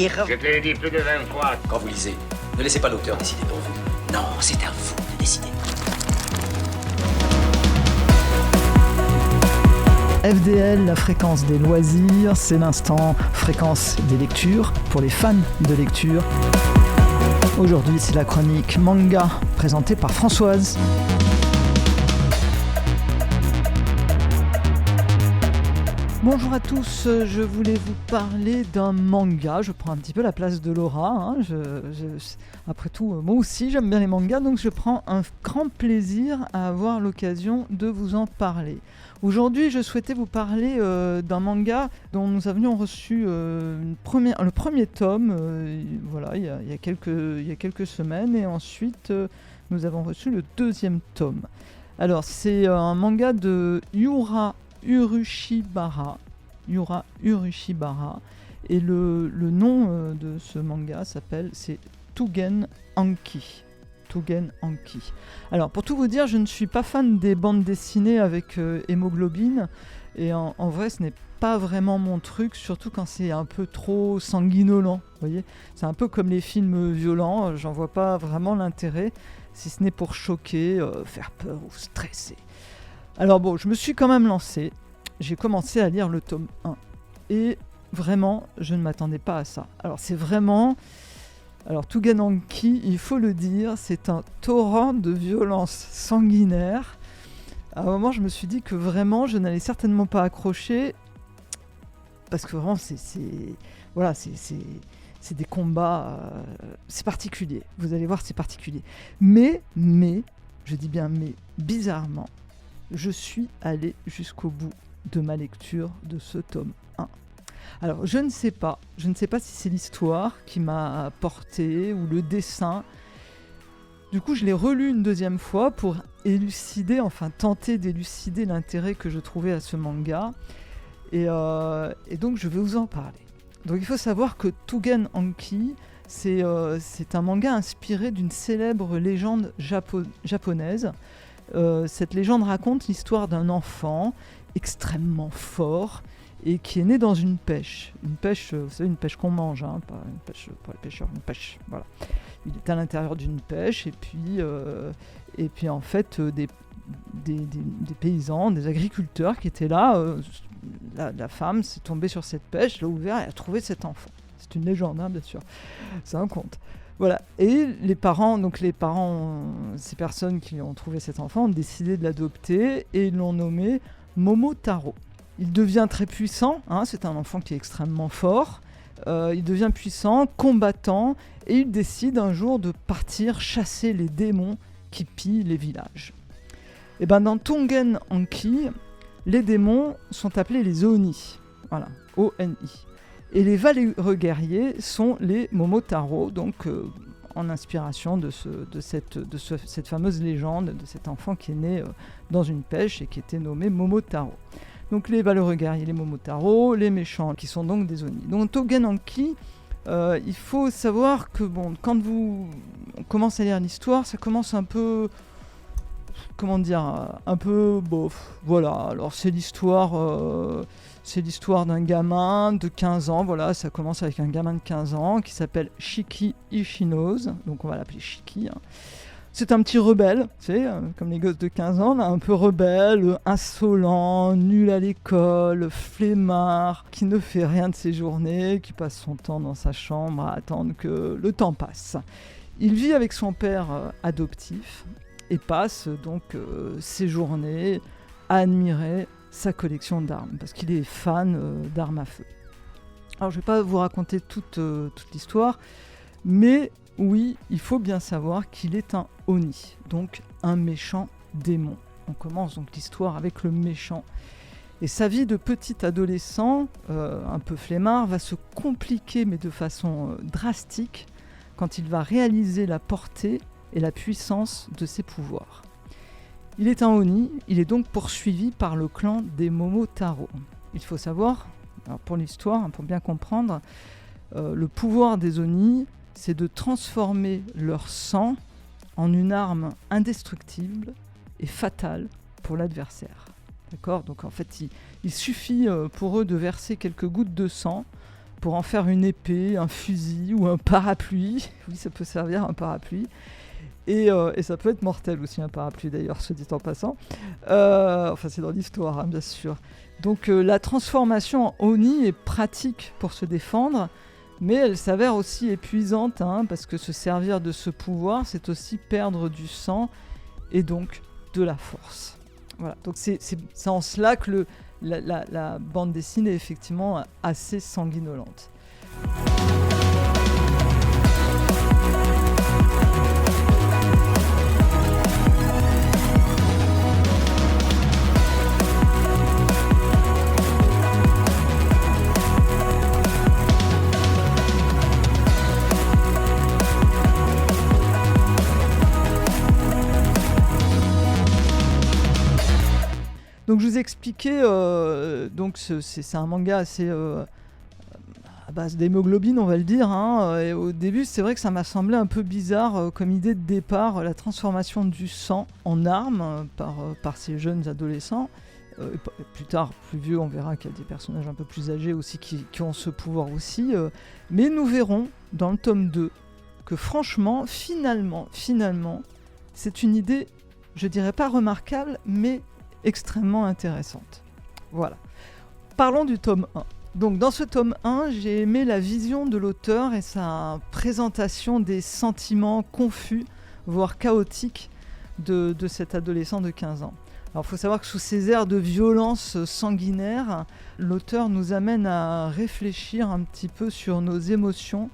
lire. Je te l'ai dit plus de 20 fois. Quand vous lisez, ne laissez pas l'auteur décider pour vous. Non, c'est à vous de décider. FDL, la fréquence des loisirs, c'est l'instant fréquence des lectures pour les fans de lecture. Aujourd'hui, c'est la chronique manga présentée par Françoise. Bonjour à tous, je voulais vous parler d'un manga. Je prends un petit peu la place de Laura. Après tout, moi aussi j'aime bien les mangas, donc je prends un grand plaisir à avoir l'occasion de vous en parler. Aujourd'hui, je souhaitais vous parler d'un manga dont nous avions reçu le premier tome il y a quelques semaines, et ensuite nous avons reçu le deuxième tome. Alors, c'est un manga de Yura Urashibara, et le nom de ce manga c'est Tougen Anki. Alors, pour tout vous dire, je ne suis pas fan des bandes dessinées avec hémoglobine, et en vrai ce n'est pas vraiment mon truc, surtout quand c'est un peu trop sanguinolent, vous voyez. C'est un peu comme les films violents, j'en vois pas vraiment l'intérêt, si ce n'est pour choquer, faire peur ou stresser. Alors bon, je me suis quand même lancé, j'ai commencé à lire le tome 1, et vraiment, je ne m'attendais pas à ça. Alors c'est vraiment... Alors Tougen Anki, il faut le dire, c'est un torrent de violence sanguinaire. À un moment, je me suis dit que vraiment, je n'allais certainement pas accrocher, parce que vraiment, c'est des combats, c'est particulier. Vous allez voir, c'est particulier. Mais, je dis bien mais, bizarrement, je suis allé jusqu'au bout de ma lecture de ce tome 1. Alors, je ne sais pas si c'est l'histoire qui m'a porté ou le dessin. Du coup, je l'ai relu une deuxième fois pour tenter d'élucider l'intérêt que je trouvais à ce manga. Et donc, je vais vous en parler. Donc, il faut savoir que Tougen Anki, c'est un manga inspiré d'une célèbre légende japonaise. Cette légende raconte l'histoire d'un enfant extrêmement fort et qui est né dans une pêche. Une pêche, vous savez, une pêche qu'on mange, pas une pêche pour les pêcheurs, une pêche, voilà. Il était à l'intérieur d'une pêche, et puis en fait, des paysans, des agriculteurs qui étaient là, la femme s'est tombée sur cette pêche, l'a ouvert et a trouvé cet enfant. C'est une légende, bien sûr, c'est un conte. Voilà, et les parents, ces personnes qui ont trouvé cet enfant ont décidé de l'adopter et ils l'ont nommé Momotaro. Il devient très puissant, c'est un enfant qui est extrêmement fort, il devient puissant, combattant, et il décide un jour de partir chasser les démons qui pillent les villages. Et dans Tougen Anki, les démons sont appelés les Oni, voilà, O-N-I. Et les valeureux guerriers sont les Momotaro, donc en inspiration de cette fameuse légende, de cet enfant qui est né dans une pêche et qui était nommé Momotaro. Donc les valeureux guerriers, les Momotaro, les méchants qui sont donc des Oni. Donc Tougen Anki, il faut savoir que quand on commence à lire l'histoire, ça commence un peu... un peu bof. Voilà, alors c'est l'histoire d'un gamin de 15 ans, voilà, ça commence avec un gamin de 15 ans qui s'appelle Shiki Ishinose, donc on va l'appeler Shiki. C'est un petit rebelle, tu sais, comme les gosses de 15 ans, là, un peu rebelle, insolent, nul à l'école, flemmard, qui ne fait rien de ses journées, qui passe son temps dans sa chambre à attendre que le temps passe. Il vit avec son père adoptif et passe donc ses journées à admirer sa collection d'armes, parce qu'il est fan d'armes à feu. Alors je ne vais pas vous raconter toute l'histoire, mais oui, il faut bien savoir qu'il est un Oni, donc un méchant démon. On commence donc l'histoire avec le méchant. Et sa vie de petit adolescent, un peu flemmard, va se compliquer, mais de façon drastique, quand il va réaliser la portée et la puissance de ses pouvoirs. Il est un Oni, il est donc poursuivi par le clan des Momotaro. Il faut savoir, alors pour l'histoire, pour bien comprendre, le pouvoir des Oni, c'est de transformer leur sang en une arme indestructible et fatale pour l'adversaire. D'accord ? Donc en fait, il suffit pour eux de verser quelques gouttes de sang pour en faire une épée, un fusil ou un parapluie. Oui, ça peut servir un parapluie. Et ça peut être mortel aussi, un parapluie d'ailleurs, se dit en passant. Enfin, c'est dans l'histoire, hein, bien sûr. Donc la transformation en Oni est pratique pour se défendre, mais elle s'avère aussi épuisante, hein, parce que se servir de ce pouvoir, c'est aussi perdre du sang et donc de la force. Voilà. Donc c'est en cela que la bande dessinée est effectivement assez sanguinolente. Donc je vous expliquais, donc c'est un manga assez à base d'hémoglobine, on va le dire. Hein, et au début, c'est vrai que ça m'a semblé un peu bizarre comme idée de départ, la transformation du sang en arme par ces jeunes adolescents. Plus tard, plus vieux, on verra qu'il y a des personnages un peu plus âgés aussi qui ont ce pouvoir aussi. Mais nous verrons dans le tome 2 que franchement, finalement, c'est une idée, je dirais pas remarquable, mais extrêmement intéressante. Voilà. Parlons du tome 1. Donc dans ce tome 1, j'ai aimé la vision de l'auteur et sa présentation des sentiments confus, voire chaotiques de cet adolescent de 15 ans. Alors il faut savoir que sous ces airs de violence sanguinaire, l'auteur nous amène à réfléchir un petit peu sur nos émotions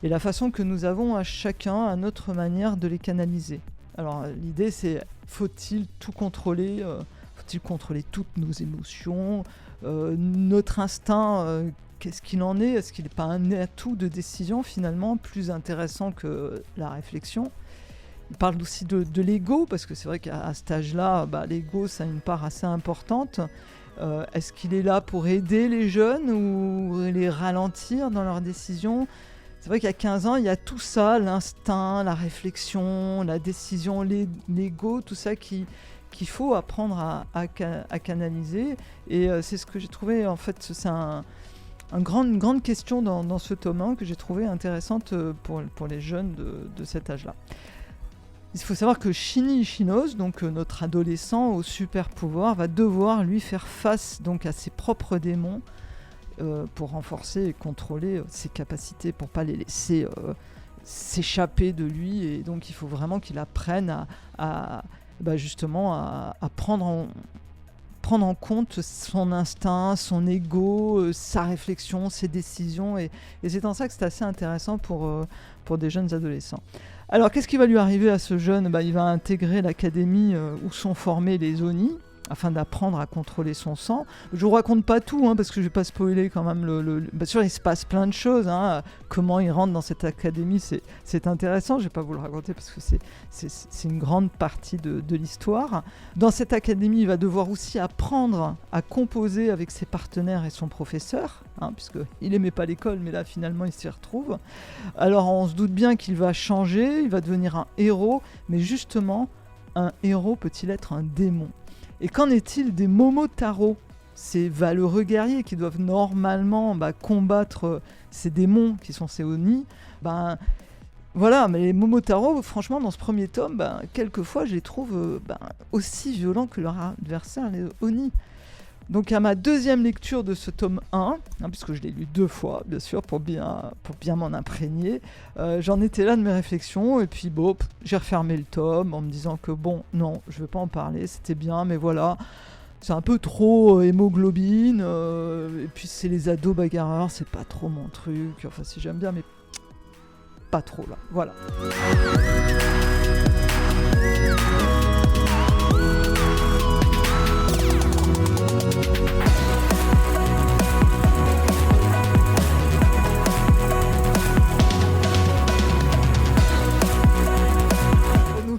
et la façon que nous avons à chacun, à notre manière de les canaliser. Alors l'idée c'est, faut-il tout contrôler faut-il contrôler toutes nos émotions, notre instinct, qu'est-ce qu'il en est? Est-ce qu'il n'est pas un atout de décision finalement plus intéressant que la réflexion? Il parle aussi de l'ego, parce que c'est vrai qu'à cet âge-là, l'ego ça a une part assez importante. Est-ce qu'il est là pour aider les jeunes ou les ralentir dans leurs décisions? C'est vrai qu'à 15 ans, il y a tout ça, l'instinct, la réflexion, la décision, l'ego, tout ça qu'il faut apprendre à canaliser. Et c'est ce que j'ai trouvé, en fait, c'est une grande question dans ce tome 1 que j'ai trouvé intéressante pour les jeunes de cet âge-là. Il faut savoir que Shini Ishinos, donc notre adolescent au super pouvoir, va devoir lui faire face donc à ses propres démons, pour renforcer et contrôler ses capacités, pour pas les laisser s'échapper de lui. Et donc il faut vraiment qu'il apprenne à prendre en compte son instinct, son ego, sa réflexion, ses décisions. Et c'est en ça que c'est assez intéressant pour des jeunes adolescents. Alors qu'est-ce qui va lui arriver à ce jeune? Il va intégrer l'académie où sont formés les Oni, afin d'apprendre à contrôler son sang. Je vous raconte pas tout, parce que je vais pas spoiler quand même. Bien sûr, il se passe plein de choses. Comment il rentre dans cette académie, c'est intéressant. Je vais pas vous le raconter parce que c'est une grande partie de l'histoire. Dans cette académie, il va devoir aussi apprendre à composer avec ses partenaires et son professeur, puisqu'il aimait pas l'école, mais là finalement il s'y retrouve. Alors on se doute bien qu'il va changer, il va devenir un héros, mais justement, un héros peut-il être un démon? Et qu'en est-il des Momotaro, ces valeureux guerriers qui doivent normalement combattre ces démons qui sont ces Oni? Voilà, mais les Momotaro, franchement, dans ce premier tome, quelquefois, je les trouve aussi violents que leur adversaire, les Oni. Donc à ma deuxième lecture de ce tome 1, puisque je l'ai lu 2 fois, bien sûr, pour bien m'en imprégner, j'en étais là de mes réflexions, et puis j'ai refermé le tome en me disant que non, je ne vais pas en parler, c'était bien, mais voilà, c'est un peu trop hémoglobine, et puis c'est les ados bagarreurs, c'est pas trop mon truc, enfin si j'aime bien, mais pas trop là, voilà.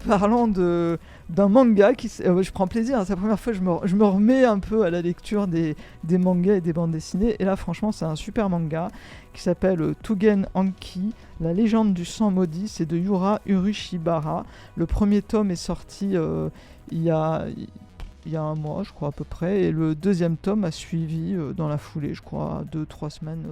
Parlons d'un manga je prends plaisir, c'est la première fois que je me remets un peu à la lecture des mangas et des bandes dessinées, et là franchement c'est un super manga qui s'appelle Tougen Anki, la légende du sang maudit, c'est de Yura Urushibara. Le premier tome est sorti il y a il y a un mois, je crois à peu près, et le deuxième tome a suivi dans la foulée, je crois, 2-3 semaines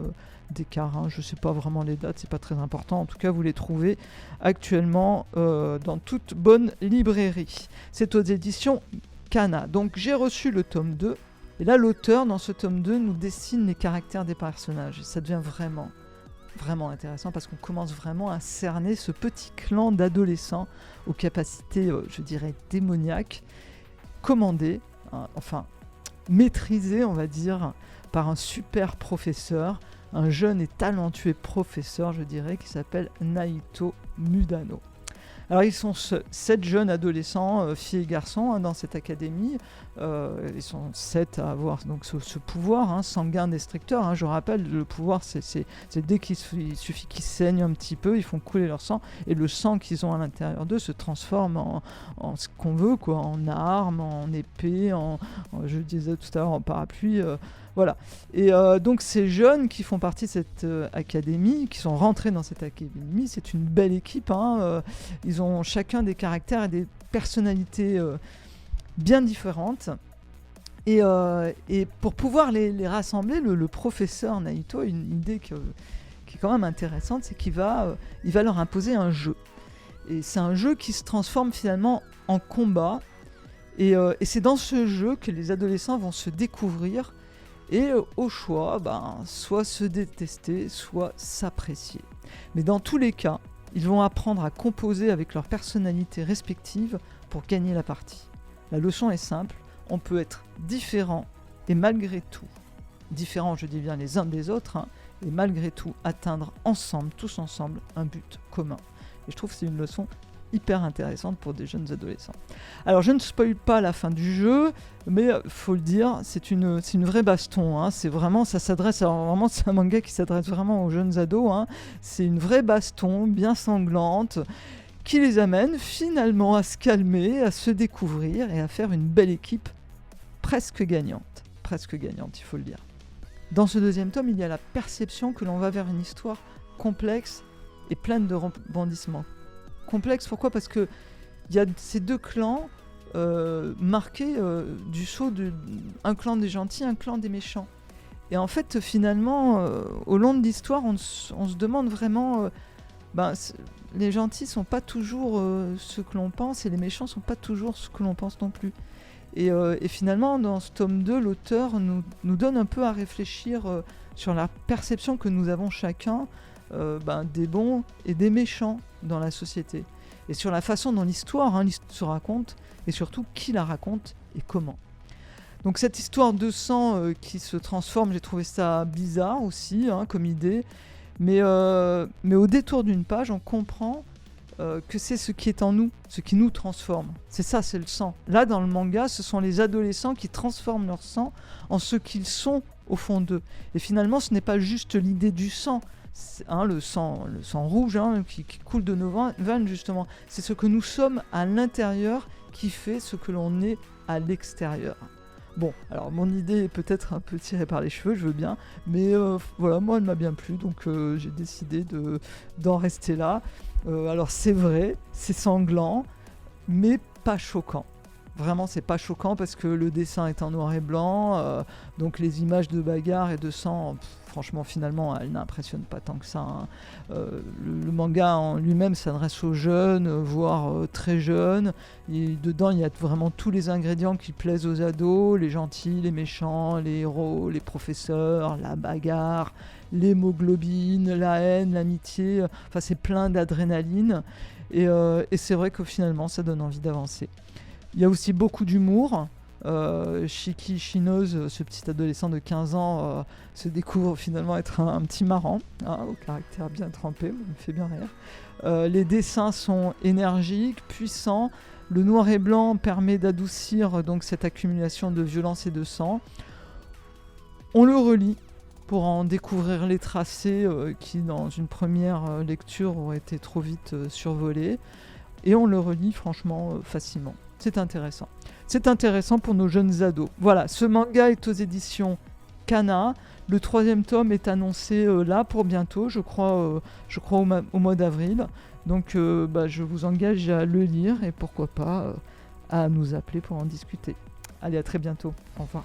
d'écart. Je ne sais pas vraiment les dates, c'est pas très important. En tout cas, vous les trouvez actuellement dans toute bonne librairie. C'est aux éditions Kana. Donc j'ai reçu le tome 2, et là l'auteur dans ce tome 2 nous dessine les caractères des personnages. Et ça devient vraiment intéressant parce qu'on commence vraiment à cerner ce petit clan d'adolescents aux capacités, je dirais, démoniaques, commandés, maîtrisés, on va dire, par un super professeur, un jeune et talentueux professeur, je dirais, qui s'appelle Naito Mudano. Alors ils sont 7 jeunes adolescents, filles et garçons, dans cette académie. Ils sont 7 à avoir donc ce pouvoir sanguin destructeur. Je rappelle, le pouvoir, c'est dès qu'il suffit qu'ils saignent un petit peu, ils font couler leur sang, et le sang qu'ils ont à l'intérieur d'eux se transforme en ce qu'on veut, quoi, en arme, en épée, je disais tout à l'heure, en parapluie. Voilà. Et donc ces jeunes qui font partie de cette académie, qui sont rentrés dans cette académie, c'est une belle équipe. Ils ont chacun des caractères et des personnalités bien différentes. Et pour pouvoir les rassembler, le professeur Naito a une idée qui est quand même intéressante, c'est qu'il va leur imposer un jeu. Et c'est un jeu qui se transforme finalement en combat. Et c'est dans ce jeu que les adolescents vont se découvrir et au choix, soit se détester, soit s'apprécier. Mais dans tous les cas, ils vont apprendre à composer avec leurs personnalités respectives pour gagner la partie. La leçon est simple, on peut être différent et malgré tout, différents je dis bien les uns des autres, et malgré tout atteindre ensemble, tous ensemble, un but commun. Et je trouve que c'est une leçon hyper intéressante pour des jeunes adolescents. Alors je ne spoil pas la fin du jeu, mais faut le dire, c'est une vraie baston. C'est vraiment, c'est un manga qui s'adresse vraiment aux jeunes ados. C'est une vraie baston bien sanglante qui les amène finalement à se calmer, à se découvrir et à faire une belle équipe presque gagnante, il faut le dire. Dans ce deuxième tome, il y a la perception que l'on va vers une histoire complexe et pleine de rebondissements. Complexe, pourquoi ? Parce qu'il y a ces deux clans marqués du sceau d'un clan des gentils, un clan des méchants. Et en fait, finalement, au long de l'histoire, on se demande vraiment... les gentils sont pas toujours ce que l'on pense, et les méchants sont pas toujours ce que l'on pense non plus. Et finalement, dans ce tome 2, l'auteur nous donne un peu à réfléchir sur la perception que nous avons chacun des bons et des méchants dans la société. Et sur la façon dont l'histoire se raconte, et surtout qui la raconte et comment. Donc cette histoire de sang qui se transforme, j'ai trouvé ça bizarre aussi comme idée. Mais au détour d'une page, on comprend que c'est ce qui est en nous, ce qui nous transforme. C'est ça, c'est le sang. Là, dans le manga, ce sont les adolescents qui transforment leur sang en ce qu'ils sont au fond d'eux. Et finalement, ce n'est pas juste l'idée du sang, le sang rouge qui coule de nos veines, justement. C'est ce que nous sommes à l'intérieur qui fait ce que l'on est à l'extérieur. Bon, alors mon idée est peut-être un peu tirée par les cheveux, je veux bien, mais voilà, moi elle m'a bien plu, donc j'ai décidé d'en rester là. Alors c'est vrai, c'est sanglant, mais pas choquant. Vraiment, c'est pas choquant parce que le dessin est en noir et blanc, donc les images de bagarre et de sang, franchement, finalement, elles n'impressionnent pas tant que ça. Le manga en lui-même s'adresse aux jeunes, voire très jeunes. Et dedans, il y a vraiment tous les ingrédients qui plaisent aux ados, les gentils, les méchants, les héros, les professeurs, la bagarre, l'hémoglobine, la haine, l'amitié. Enfin, c'est plein d'adrénaline. Et c'est vrai que finalement, ça donne envie d'avancer. Il y a aussi beaucoup d'humour. Shiki Shinoz, ce petit adolescent de 15 ans, se découvre finalement être un petit marrant, au caractère bien trempé, me fait bien rire. Les dessins sont énergiques, puissants. Le noir et blanc permet d'adoucir donc cette accumulation de violence et de sang. On le relit pour en découvrir les tracés qui, dans une première lecture, auraient été trop vite survolés. Et on le relit franchement facilement. C'est intéressant. C'est intéressant pour nos jeunes ados. Voilà, ce manga est aux éditions Kana. Le 3e tome est annoncé là pour bientôt, je crois au mois d'avril. Donc je vous engage à le lire et pourquoi pas à nous appeler pour en discuter. Allez, à très bientôt. Au revoir.